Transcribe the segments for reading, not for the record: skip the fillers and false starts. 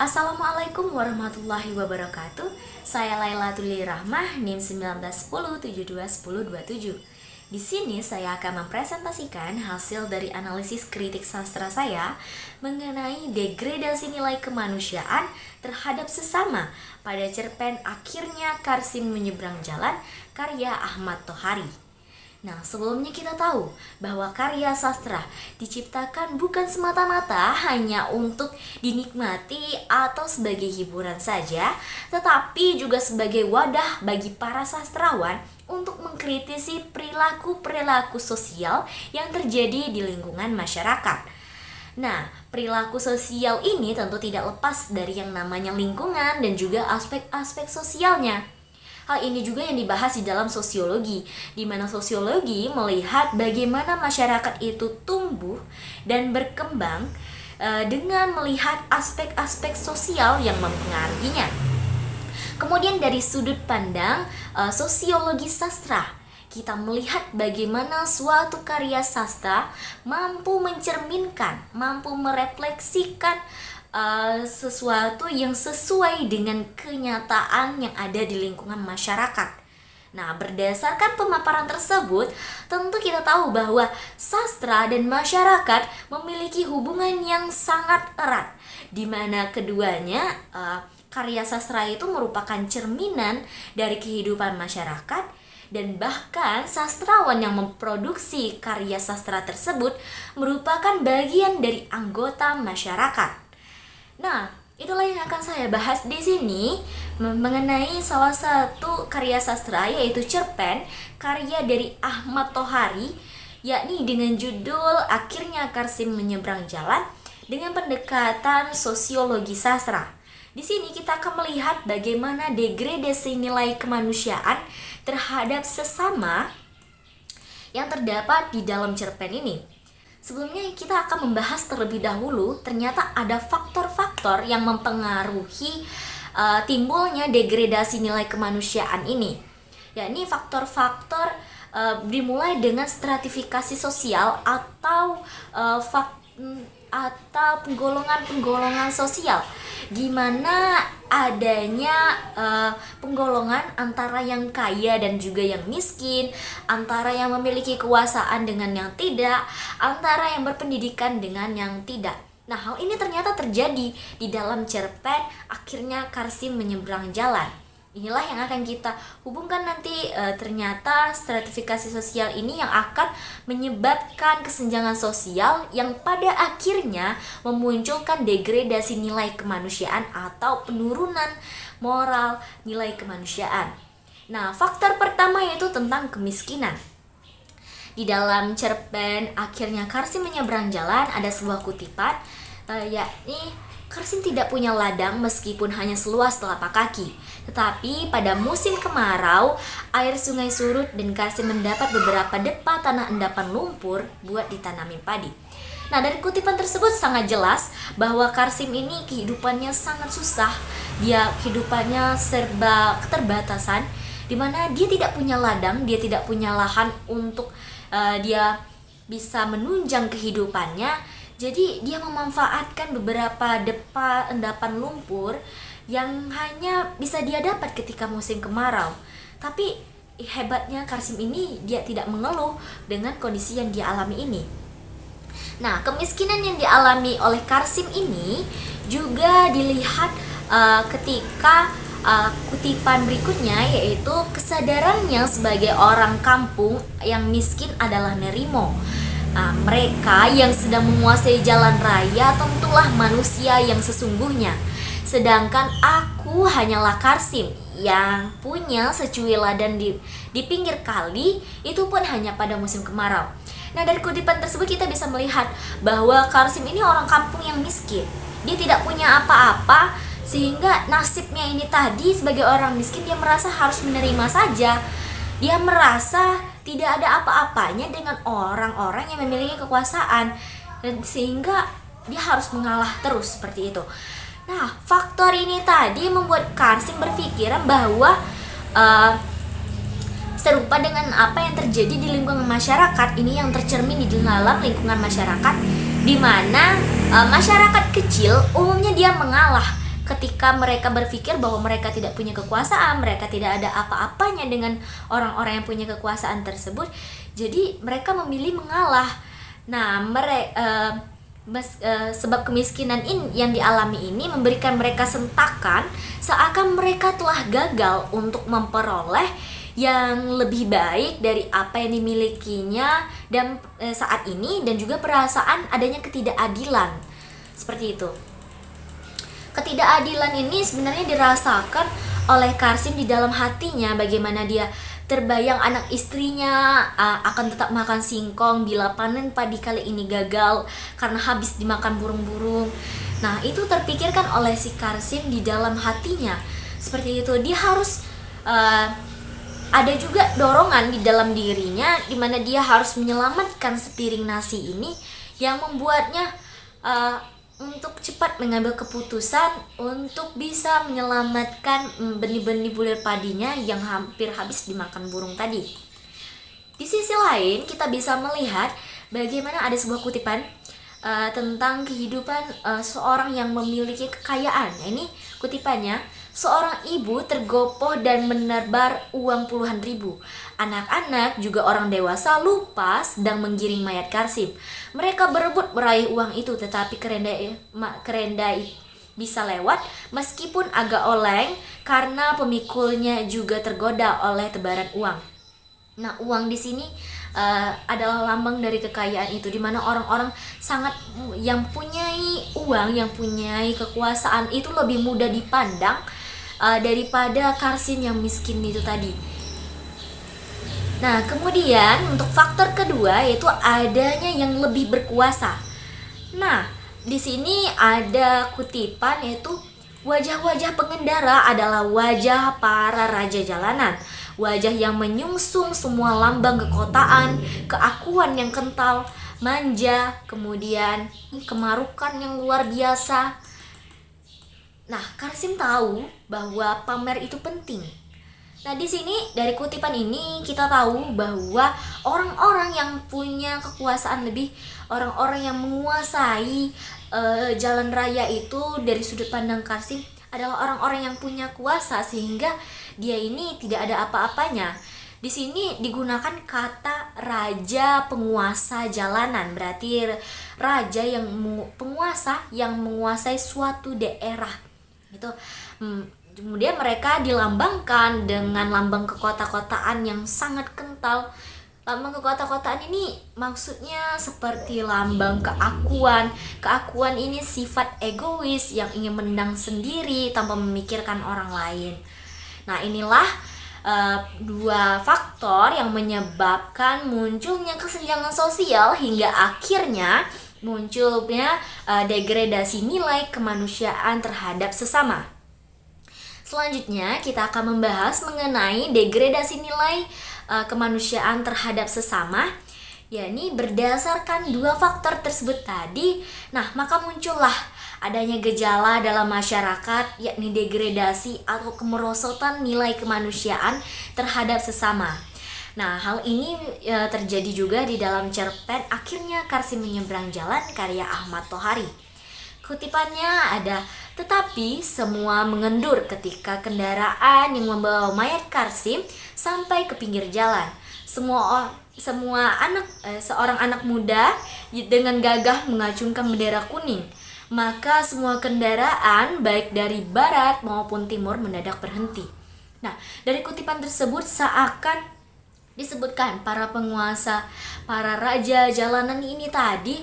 Assalamualaikum warahmatullahi wabarakatuh. Saya Laila Tuli Rahmah, NIM 1910721027. Di sini saya akan mempresentasikan hasil dari analisis kritik sastra saya mengenai degradasi nilai kemanusiaan terhadap sesama pada cerpen Akhirnya Karsim Menyeberang Jalan karya Ahmad Tohari. Nah, sebelumnya kita tahu bahwa karya sastra diciptakan bukan semata-mata hanya untuk dinikmati atau sebagai hiburan saja, tetapi juga sebagai wadah bagi para sastrawan untuk mengkritisi perilaku-perilaku sosial yang terjadi di lingkungan masyarakat. Nah, perilaku sosial ini tentu tidak lepas dari yang namanya lingkungan dan juga aspek-aspek sosialnya. Hal ini juga yang dibahas di dalam sosiologi, di mana sosiologi melihat bagaimana masyarakat itu tumbuh dan berkembang dengan melihat aspek-aspek sosial yang mempengaruhinya. Kemudian dari sudut pandang sosiologi sastra, kita melihat bagaimana suatu karya sastra mampu mencerminkan, mampu merefleksikan sesuatu yang sesuai dengan kenyataan yang ada di lingkungan masyarakat. Nah, berdasarkan pemaparan tersebut, tentu kita tahu bahwa sastra dan masyarakat memiliki hubungan yang sangat erat, di mana keduanya karya sastra itu merupakan cerminan dari kehidupan masyarakat, dan bahkan sastrawan yang memproduksi karya sastra tersebut merupakan bagian dari anggota masyarakat. Nah, itulah yang akan saya bahas di sini mengenai salah satu karya sastra, yaitu cerpen karya dari Ahmad Tohari, yakni dengan judul Akhirnya Karsim Menyeberang Jalan dengan pendekatan sosiologi sastra. Di sini kita akan melihat bagaimana degradasi nilai kemanusiaan terhadap sesama yang terdapat di dalam cerpen ini. Sebelumnya kita akan membahas terlebih dahulu, ternyata ada faktor-faktor yang mempengaruhi timbulnya degradasi nilai kemanusiaan ini. Yakni faktor-faktor dimulai dengan stratifikasi sosial atau penggolongan sosial, di mana adanya penggolongan antara yang kaya dan juga yang miskin, antara yang memiliki kekuasaan dengan yang tidak, antara yang berpendidikan dengan yang tidak. Nah, hal ini ternyata terjadi di dalam cerpen Akhirnya Karsim Menyeberang Jalan. Inilah yang akan kita hubungkan nanti, ternyata stratifikasi sosial ini yang akan menyebabkan kesenjangan sosial yang pada akhirnya memunculkan degradasi nilai kemanusiaan atau penurunan moral nilai kemanusiaan. Nah, faktor pertama yaitu tentang kemiskinan. Di dalam cerpen Akhirnya Karsim Menyeberang Jalan ada sebuah kutipan, yakni Karsim tidak punya ladang meskipun hanya seluas telapak kaki. Tetapi pada musim kemarau, air sungai surut dan Karsim mendapat beberapa depa tanah endapan lumpur buat ditanami padi. Nah, dari kutipan tersebut sangat jelas bahwa Karsim ini kehidupannya sangat susah. Dia kehidupannya serba keterbatasan, di mana dia tidak punya ladang, dia tidak punya lahan untuk dia bisa menunjang kehidupannya. Jadi dia memanfaatkan beberapa depa endapan lumpur yang hanya bisa dia dapat ketika musim kemarau. Tapi hebatnya Karsim ini, dia tidak mengeluh dengan kondisi yang dia alami ini. Nah, kemiskinan yang dialami oleh Karsim ini juga dilihat ketika kutipan berikutnya, yaitu kesadarannya sebagai orang kampung yang miskin adalah nerimo. Mereka yang sedang menguasai jalan raya tentulah manusia yang sesungguhnya. Sedangkan aku hanyalah Karsim yang punya secuil ladang di pinggir kali, itu pun hanya pada musim kemarau. Nah, dari kutipan tersebut kita bisa melihat bahwa Karsim ini orang kampung yang miskin. Dia tidak punya apa-apa, sehingga nasibnya ini tadi sebagai orang miskin, dia merasa harus menerima saja. Dia merasa tidak ada apa-apanya dengan orang-orang yang memiliki kekuasaan, dan sehingga dia harus mengalah terus seperti itu. Nah, faktor ini tadi membuat Karsim berpikiran bahwa serupa dengan apa yang terjadi di lingkungan masyarakat ini, yang tercermin di dalam lingkungan masyarakat, di mana masyarakat kecil umumnya dia mengalah ketika mereka berpikir bahwa mereka tidak punya kekuasaan, mereka tidak ada apa-apanya dengan orang-orang yang punya kekuasaan tersebut, jadi mereka memilih mengalah. Nah, sebab kemiskinan yang dialami ini memberikan mereka sentakan seakan mereka telah gagal untuk memperoleh yang lebih baik dari apa yang dimilikinya dan saat ini, dan juga perasaan adanya ketidakadilan. Seperti itu. Ketidakadilan ini sebenarnya dirasakan oleh Karsim di dalam hatinya, bagaimana dia terbayang anak istrinya akan tetap makan singkong bila panen padi kali ini gagal karena habis dimakan burung-burung. Nah, itu terpikirkan oleh si Karsim di dalam hatinya. Seperti itu, dia harus ada juga dorongan di dalam dirinya di mana dia harus menyelamatkan sepiring nasi ini, yang membuatnya untuk cepat mengambil keputusan untuk bisa menyelamatkan benih-benih bulir padinya yang hampir habis dimakan burung tadi. Di sisi lain, kita bisa melihat bagaimana ada sebuah kutipan tentang kehidupan seorang yang memiliki kekayaan. Ini kutipannya, seorang ibu tergopoh dan menebar uang puluhan ribu. Anak-anak juga orang dewasa lupa sedang menggiring mayat Karsim. Mereka berebut meraih uang itu, tetapi kerenda bisa lewat meskipun agak oleng karena pemikulnya juga tergoda oleh tebaran uang. Nah, uang di sini adalah lambang dari kekayaan itu, di mana orang-orang sangat yang punyai uang, yang punyai kekuasaan itu lebih mudah dipandang daripada Karsim yang miskin itu tadi. Nah, kemudian untuk faktor kedua yaitu adanya yang lebih berkuasa. Nah, di sini ada kutipan yaitu wajah-wajah pengendara adalah wajah para raja jalanan. Wajah yang menyungsung semua lambang kekotaan, keakuan yang kental, manja, kemudian kemarukan yang luar biasa. Nah, Karsim tahu bahwa pamer itu penting. Nah, di sini dari kutipan ini kita tahu bahwa orang-orang yang punya kekuasaan lebih, orang-orang yang menguasai jalan raya itu dari sudut pandang Karsim adalah orang-orang yang punya kuasa, sehingga dia ini tidak ada apa-apanya. Di sini digunakan kata raja penguasa jalanan, berarti raja yang penguasa yang menguasai suatu daerah. Gitu. Kemudian mereka dilambangkan dengan lambang kekota-kotaan yang sangat kental. Lambang kekota-kotaan ini maksudnya seperti lambang keakuan. Keakuan ini sifat egois yang ingin menang sendiri tanpa memikirkan orang lain. Nah, inilah dua faktor yang menyebabkan munculnya kesenjangan sosial hingga akhirnya munculnya degradasi nilai kemanusiaan terhadap sesama. Selanjutnya kita akan membahas mengenai degradasi nilai kemanusiaan terhadap sesama, yakni berdasarkan dua faktor tersebut tadi. Nah, maka muncullah adanya gejala dalam masyarakat, yakni degradasi atau kemerosotan nilai kemanusiaan terhadap sesama. Nah, hal ini terjadi juga di dalam cerpen Akhirnya Karsim Menyeberang Jalan karya Ahmad Tohari. Kutipannya ada, tetapi semua mengendur ketika kendaraan yang membawa mayat Karsim sampai ke pinggir jalan. Seorang anak muda dengan gagah mengacungkan bendera kuning. Maka semua kendaraan baik dari barat maupun timur mendadak berhenti. Nah, dari kutipan tersebut seakan disebutkan para penguasa, para raja jalanan ini tadi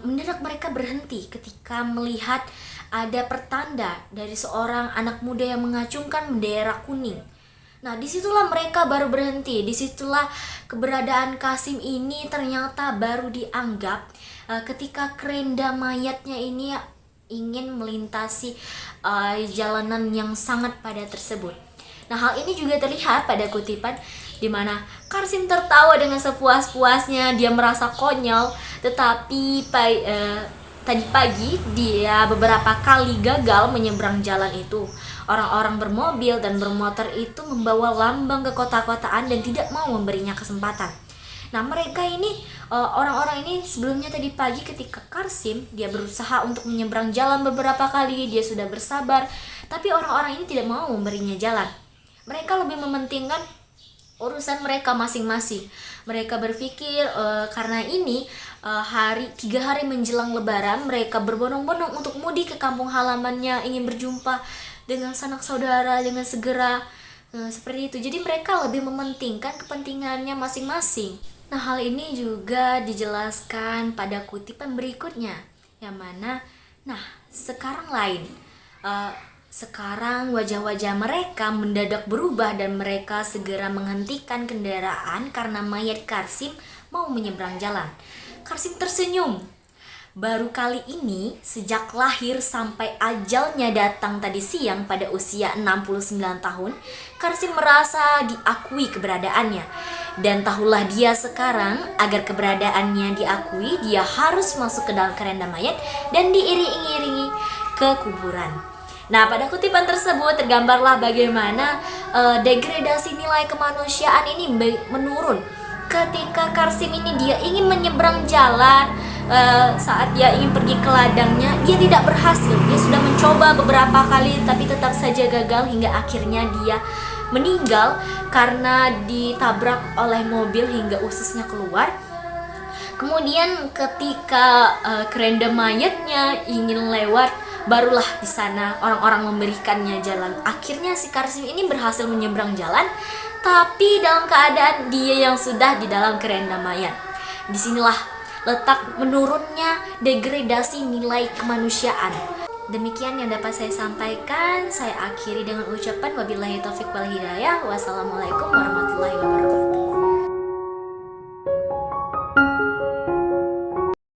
mendadak mereka berhenti ketika melihat ada pertanda dari seorang anak muda yang mengacungkan bendera kuning. Nah, disitulah mereka baru berhenti. Disitulah keberadaan Karsim ini ternyata baru dianggap ketika kerenda mayatnya ini ingin melintasi jalanan yang sangat padat tersebut. Nah, hal ini juga terlihat pada kutipan di mana Karsim tertawa dengan sepuas-puasnya, dia merasa konyol, tetapi tadi pagi dia beberapa kali gagal menyeberang jalan itu. Orang-orang bermobil dan bermotor itu membawa lambang kekota-kotaan dan tidak mau memberinya kesempatan. Nah, mereka ini Orang-orang ini sebelumnya tadi pagi ketika Karsim dia berusaha untuk menyeberang jalan beberapa kali, dia sudah bersabar, tapi orang-orang ini tidak mau memberinya jalan. Mereka lebih mementingkan urusan mereka masing-masing. Mereka berpikir karena ini 3 hari menjelang Lebaran, mereka berbondong-bondong untuk mudik ke kampung halamannya, ingin berjumpa dengan sanak saudara dengan segera, seperti itu. Jadi mereka lebih mementingkan kepentingannya masing-masing. Nah, hal ini juga dijelaskan pada kutipan berikutnya, yang mana, nah, sekarang lain. Sekarang wajah-wajah mereka mendadak berubah dan mereka segera menghentikan kendaraan karena mayat Karsim mau menyeberang jalan. Karsim tersenyum. Baru kali ini sejak lahir sampai ajalnya datang tadi siang pada usia 69 tahun, Karsim merasa diakui keberadaannya. Dan tahulah dia sekarang, agar keberadaannya diakui, dia harus masuk ke dalam keranda mayat dan diiring-iringi ke kuburan. Nah, pada kutipan tersebut tergambarlah bagaimana degradasi nilai kemanusiaan ini menurun. Ketika Karsim ini dia ingin menyeberang jalan, saat dia ingin pergi ke ladangnya, dia tidak berhasil. Dia sudah mencoba beberapa kali tapi tetap saja gagal hingga akhirnya dia meninggal karena ditabrak oleh mobil hingga ususnya keluar. Kemudian ketika keranda mayatnya ingin lewat, barulah di sana orang-orang memberikannya jalan. Akhirnya si Karsim ini berhasil menyeberang jalan, tapi dalam keadaan dia yang sudah di dalam keranda mayat. Disinilah letak menurunnya degradasi nilai kemanusiaan. Demikian yang dapat saya sampaikan. Saya akhiri dengan ucapan wabillahi taufiq wal hidayah. Wassalamualaikum warahmatullahi wabarakatuh.